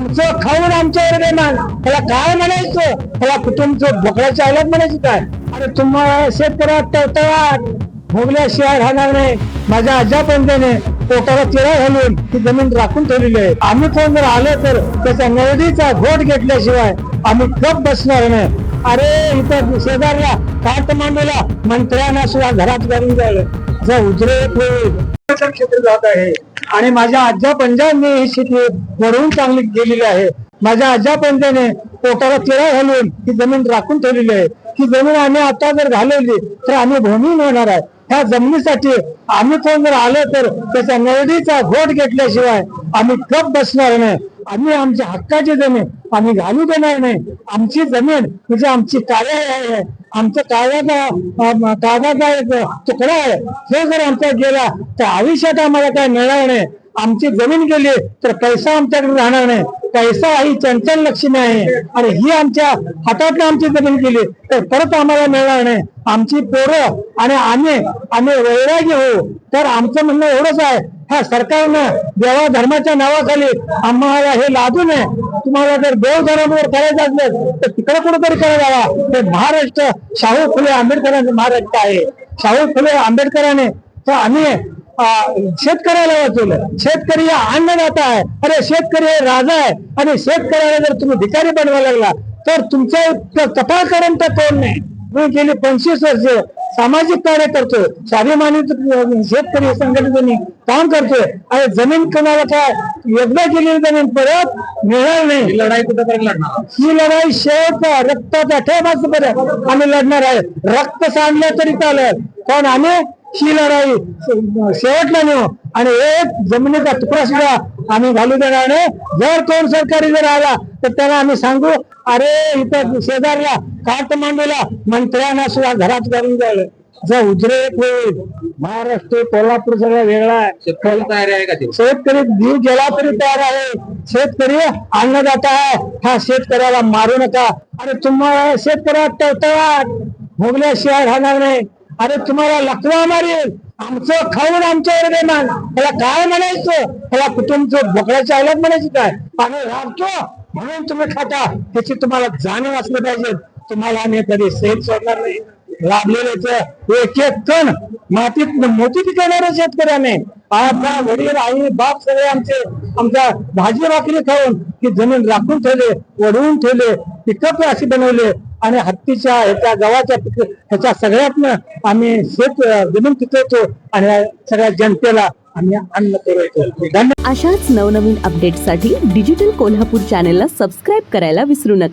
आमचं खाऊन आमच्यावर बेमान, त्याला काय म्हणायचं? त्याला कुटुंबचं बोकड्याच्या आल्यात म्हणायचं काय? अरे तुम्हाला शेतकऱ्यात तळतळाट भोगल्याशिवाय राहणार नाही. माझ्या आजा पंथाने पोटाला तिरा घालून ती जमीन राखून ठेवलेली आहे. आम्ही कोण जर आलं तर त्याच्या नरडीचा घोट घेतल्याशिवाय आम्ही गप बसणार नाही. अरे इथं शेजारला काठमांडूला मंत्र्यांना सुद्धा घरात घालून जायला जर उद्रेक होईल क्षेत्र जात आहे. आणि माझ्या आजा पंजाने ही शेती वरून चांगली गेलेली आहे. माझ्या आजा पंजाने पोटाला तिरा घालून ही जमीन राखून ठेवलेली आहे. ही जमीन आम्ही आता जर घालवली तर आम्ही भूमिहीन होणार आहे. ह्या जमिनीसाठी आम्ही कोण जर आलं तर त्याच्या नरडीचा घोट घेतल्याशिवाय आम्ही गप बसणार नाही. आम्ही आमच्या हक्काची जमीन आम्ही घालू देणार नाही. आमची जमीन म्हणजे आमची काव्या आहे, आमचं काव्याचा एक तुकडा आहे. हे जर आमचा गेला तर आयुष्यात आम्हाला काय मिळणार नाही. आमची जमीन गेली तर पैसा आमच्याकडे राहणार नाही. पैसा ही चंचल लक्ष्मी आहे आणि ही आमच्या हातातून आमची जमीन गेली तर परत आम्हाला मिळणार नाही. आमची पोरं आणि आम्ही वैरागी होऊ. तर आमचं म्हणणं एवढंच आहे, ह्या सरकारनं देवा धर्माच्या नावाखाली आम्हाला हे लादू नये. तुम्हाला जर देव धर्मावर करायचं असलं तर तिकडे कुठेतरी करायला हवा. हे महाराष्ट्र शाहू फुले आंबेडकरांचं महाराष्ट्र आहे. शाहू फुले आंबेडकरांनी तर आम्ही शेतकऱ्याला वाचवलं. शेतकरी हा अन्नदाता आहे. अरे शेतकरी हे राजा आहे आणि शेतकऱ्याला जर तुम्ही भिकारी बनवायला लागला तर तुमचं कपाळ करून तर कोण नाही. मी गेली 25 वर्ष सामाजिक कार्य करतोय, स्वाभिमानी शेतकरी संघटनेने काम करतोय आणि जमीन कोणाला काय एकदा गेलेली जमीन परत मिळणार नाही. ही लढाई कुठेपर्यंत लढणार? ही लढाई शेवटचा रक्ताचा ठेवापर्यंत आम्ही लढणार आहे. रक्त सांडलं तरी चालेल पण आम्ही ही लढाई शेवटला नेऊ आणि एक जमिनीचा तुकडा सुद्धा आम्ही घालू देणार नाही. जर कोण सरकारी जर आला तर त्याला आम्ही सांगू, अरे इथं शेजारला काठमांडूला मंत्र्यांना सुद्धा घरात घालून जायला जर उद्रेक होईल. महाराष्ट्र कोल्हापूर सगळं वेगळा आहे. शेतकरी तयारी आहे का ते? शेतकरी जीव गेला तरी तयार आहे. शेतकरी अन्नदाता आहे. हा शेतकऱ्याला मारू नका. अरे तुम्हाला शेतकऱ्यात तळतळाट भोगल्याशिवाय राहणार नाही. अरे तुम्हाला लकवा मारेल. आमचं खाऊन आमच्यावर बेमान, त्याला काय म्हणायचं? त्याला कुटुंबचं बोकड्याच्या आल्यात म्हणायचं काय? आम्ही राबतो म्हणून तुम्ही खाता, त्याची तुम्हाला जाणीव असलं पाहिजे. तुम्हाला आम्ही कधी सेल सोडणार नाही. राबलेल्याच एक एक कण मातीत मोती पिकवणाऱ्या शेतकऱ्याने आपला वडील आई बाप सगळे आमच्या भाजी भाकरी खाऊन ही जमीन राखून ठेवले, वडवून ठेवले, पिकअप अशी बनवले आणि हत्तीच्या ह्याच्या गव्हाच्या ह्याच्या सगळ्यातनं आम्ही जमीन पिकवतो आणि सगळ्या जनतेला आम्ही अन्न पुरवतो. धन्यवाद. अशाच नवनवीन अपडेटसाठी डिजिटल कोल्हापूर चॅनेलला सबस्क्राईब करायला विसरू नका.